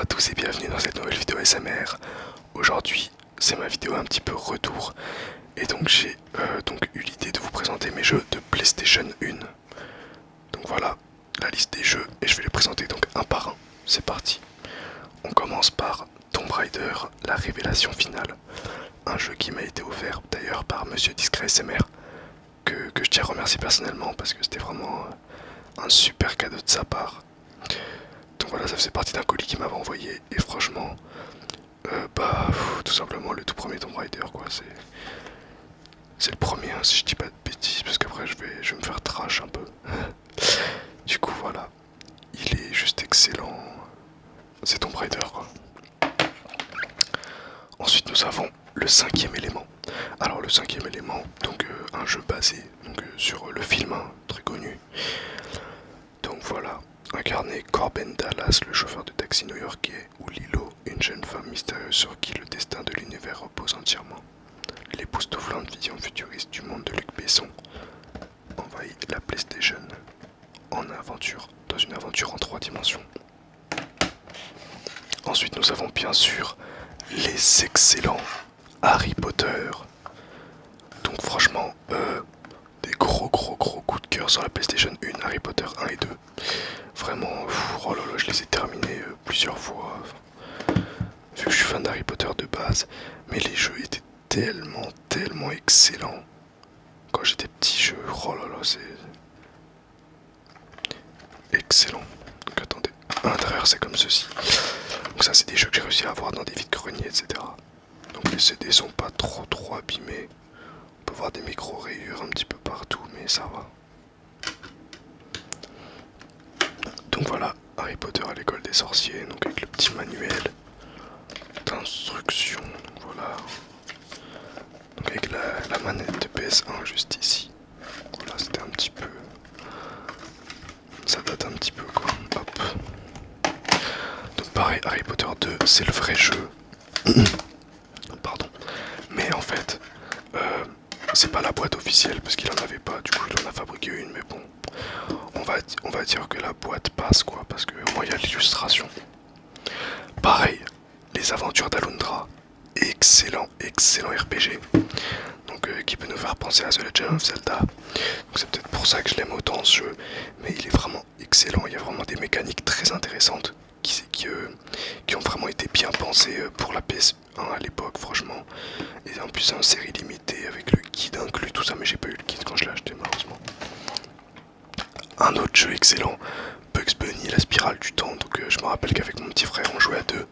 à tous et bienvenue dans cette nouvelle vidéo SMR. Aujourd'hui, c'est ma vidéo un petit peu retour. Et donc j'ai eu l'idée de vous présenter mes jeux de PlayStation 1. Donc voilà, la liste des jeux et je vais les présenter donc un par un. C'est parti. On commence par Tomb Raider, la révélation finale. Un jeu qui m'a été offert d'ailleurs par Monsieur Discret SMR. Que je tiens à remercier personnellement parce que c'était vraiment un super cadeau de sa part. Donc voilà, ça faisait partie d'un colis qu'il m'avait envoyé et franchement, tout simplement le tout premier Tomb Raider quoi, c'est le premier hein, si je dis pas de bêtises parce qu'après je vais me faire trash un peu. Du coup voilà, il est juste excellent, c'est Tomb Raider quoi. Ensuite nous avons le cinquième élément. Alors le cinquième élément, donc un jeu basé sur le film hein, très connu. Donc voilà, incarner Corbin Dallas, le chauffeur de taxi new-yorkais, ou Lilo, une jeune femme mystérieuse sur qui le destin de l'univers repose entièrement. L'époustouflante vision futuriste du monde de Luc Besson envahit la PlayStation dans une aventure en 3 dimensions. Ensuite nous avons bien sûr les excellents Harry Potter. Donc franchement, des gros coups de cœur sur la PlayStation 1, Harry Potter 1 et 2. Vraiment, oh là là, je les ai terminés plusieurs fois. Vu que je suis fan d'Harry Potter de base, mais les jeux étaient tellement excellents. Quand j'étais petit, oh là là, c'est excellent. Donc attendez, à l'intérieur c'est comme ceci. Donc ça c'est des jeux que j'ai réussi à avoir dans des vides-greniers, etc. Donc les CD sont pas trop abîmés. On peut voir des micro-rayures un petit peu partout, mais ça va. Donc voilà, Harry Potter à l'école des sorciers, donc avec le petit manuel d'instruction, voilà. Donc avec la manette de PS1 juste ici. Voilà, c'était un petit peu... Ça date un petit peu quoi, hop. Donc pareil, Harry Potter 2, c'est le vrai jeu. Pardon. Mais en fait, c'est pas la boîte officielle parce qu'il en avait pas, du coup il en a fabriqué une, mais bon. On va dire que la boîte passe quoi, parce que moi il y a l'illustration. Pareil, les aventures d'Alundra, excellent RPG. Donc qui peut nous faire penser à The Legend of Zelda. Donc c'est peut-être pour ça que je l'aime autant ce jeu, mais il est vraiment excellent. Il y a vraiment des mécaniques très intéressantes qui ont vraiment été bien pensées pour la PS1 à l'époque, franchement. Et en plus c'est une série limitée avec le guide inclus, tout ça, mais j'ai pas eu le guide quand je l'ai acheté malheureusement. Un autre jeu excellent, Bugs Bunny, la spirale du temps. Donc je me rappelle qu'avec mon petit frère on jouait à deux,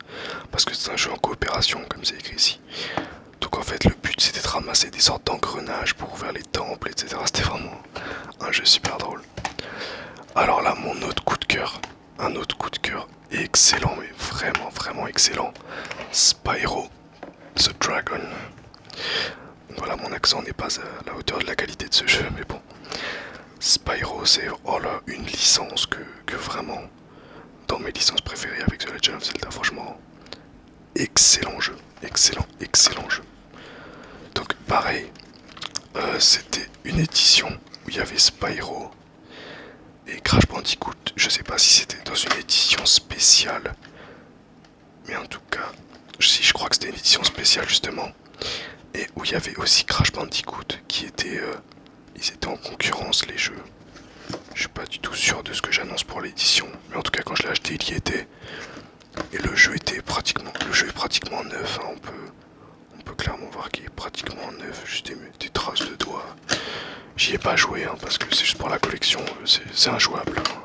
parce que c'est un jeu en coopération comme c'est écrit ici. Donc en fait le but c'était de ramasser des sortes d'engrenages pour ouvrir les temples, etc. C'était vraiment un jeu super drôle. Alors là mon autre coup de cœur, un autre coup de cœur excellent, mais vraiment excellent, Spyro the Dragon. Voilà, mon accent n'est pas à la hauteur de la qualité de ce jeu, mais bon. Spyro, c'est oh là, une licence que vraiment, dans mes licences préférées avec The Legend of Zelda, franchement, excellent jeu, excellent jeu. Donc pareil, c'était une édition où il y avait Spyro et Crash Bandicoot. Je sais pas si c'était dans une édition spéciale, mais en tout cas, si je crois que c'était une édition spéciale justement, et où il y avait aussi Crash Bandicoot qui était... ils étaient en concurrence les jeux. Je suis pas du tout sûr de ce que j'annonce pour l'édition, mais en tout cas quand je l'ai acheté il y était. Et le jeu est pratiquement neuf, hein. On peut clairement voir qu'il est pratiquement neuf, juste des traces de doigts. J'y ai pas joué hein, parce que c'est juste pour la collection, c'est injouable. Hein.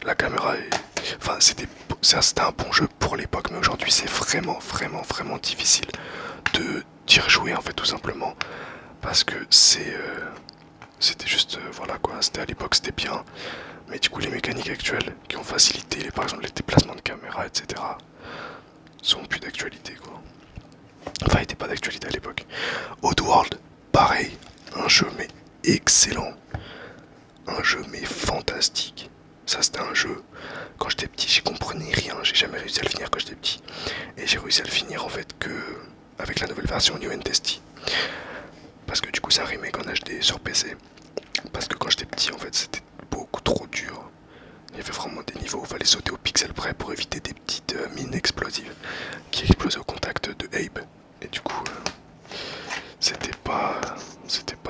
La caméra est... Enfin c'était un bon jeu pour l'époque, mais aujourd'hui c'est vraiment difficile d'y rejouer en fait tout simplement. Parce que c'était juste, voilà quoi, c'était à l'époque c'était bien. Mais du coup les mécaniques actuelles qui ont facilité, par exemple les déplacements de caméra, etc. sont plus d'actualité quoi. Enfin, ils n'étaient pas d'actualité à l'époque. Oddworld, pareil, un jeu mais excellent. Un jeu mais fantastique. Ça c'était un jeu, quand j'étais petit j'y comprenais rien, j'ai jamais réussi à le finir quand j'étais petit. Et j'ai réussi à le finir en fait que avec la nouvelle version New and Tasty. Parce que du coup c'est un remake en HD sur PC. Parce que quand j'étais petit en fait c'était beaucoup trop dur. Il y avait vraiment des niveaux où il fallait sauter au pixel près pour éviter des petites mines explosives qui explosaient au contact de Abe. Et du coup, c'était pas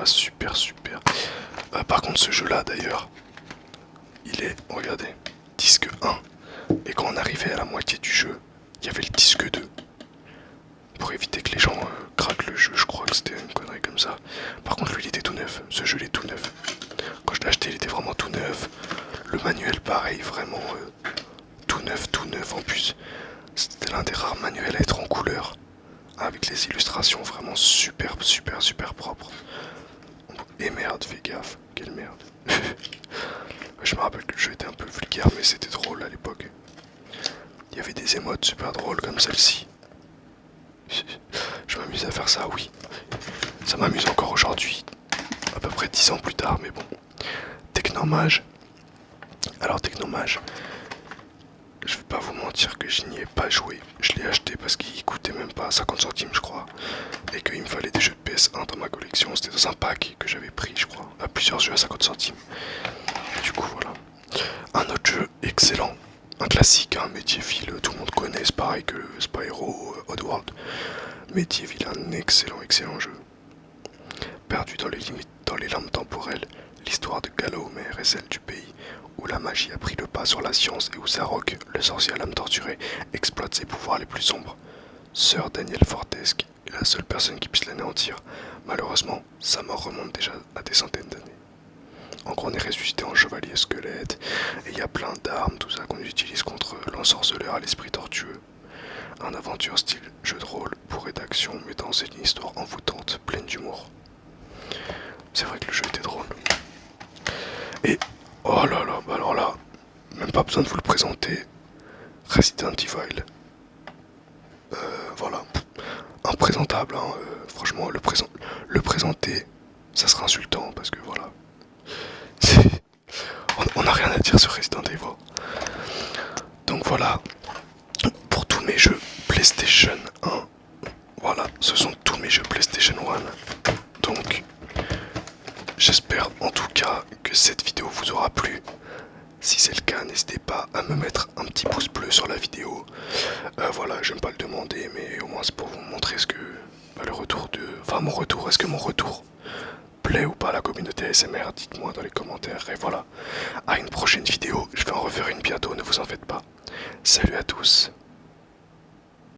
super super. Par contre, ce jeu-là d'ailleurs, il est, regardez, disque 1. Et quand on arrivait à la moitié du jeu, il y avait le disque 2. Pour éviter que les gens craquent le jeu, je crois que c'était une connerie comme ça. Par contre, lui, il était tout neuf. Ce jeu, il est tout neuf. Quand je l'ai acheté, il était vraiment tout neuf. Le manuel, pareil, vraiment tout neuf en plus. C'était l'un des rares manuels à être en couleur. Avec les illustrations vraiment super propres. Et merde, fais gaffe. Quelle merde. Je me rappelle que le jeu était un peu vulgaire, mais c'était drôle à l'époque. Il y avait des émotes super drôles comme celle-ci. Je m'amuse à faire ça, oui. Ça m'amuse encore aujourd'hui, à peu près 10 ans plus tard, mais bon. Technomage. Alors Technomage, je vais pas vous mentir que je n'y ai pas joué. Je l'ai acheté parce qu'il coûtait même pas 50 centimes, je crois. Et qu'il me fallait des jeux de PS1 dans ma collection. C'était dans un pack que j'avais pris, je crois, à plusieurs jeux à 50 centimes. Et du coup, voilà. Un autre jeu excellent. Un classique, un Medieval, tout le monde connaît, c'est pareil que Spyro, Oddworld. Medieval, un excellent jeu. Perdu dans les limites, dans les lampes temporelles, l'histoire de Gallowmer est celle du pays où la magie a pris le pas sur la science et où Zarok, le sorcier à l'âme torturée, exploite ses pouvoirs les plus sombres. Sœur Daniel Fortesque est la seule personne qui puisse l'anéantir. Malheureusement, sa mort remonte déjà à des centaines d'années. En gros, on est ressuscité en chevalier squelette, et il y a plein d'armes, tout ça qu'on utilise contre l'ensorceleur à l'esprit tortueux. Un aventure style jeu de rôle pour rédaction mettant en scène une histoire envoûtante, pleine d'humour. C'est vrai que le jeu était drôle. Et oh là là, bah alors là, même pas besoin de vous le présenter. Resident Evil. Voilà. Imprésentable, hein. Franchement, le présenter, ça sera insultant parce que voilà. On n'a rien à dire sur Resident Evil. Donc voilà. Pour tous mes jeux PlayStation 1. Voilà, ce sont tous mes jeux PlayStation 1. Donc, j'espère en tout cas que cette vidéo vous aura plu. Si c'est le cas, n'hésitez pas à me mettre un petit pouce bleu sur la vidéo. Voilà, j'aime pas le demander, mais au moins c'est pour vous montrer ce que le retour de... Enfin, mon retour, est-ce que mon retour plaît ou pas à la communauté ASMR? Dites-moi dans les commentaires. Et voilà, à une prochaine vidéo. Je vais en refaire une bientôt, ne vous en faites pas. Salut à tous.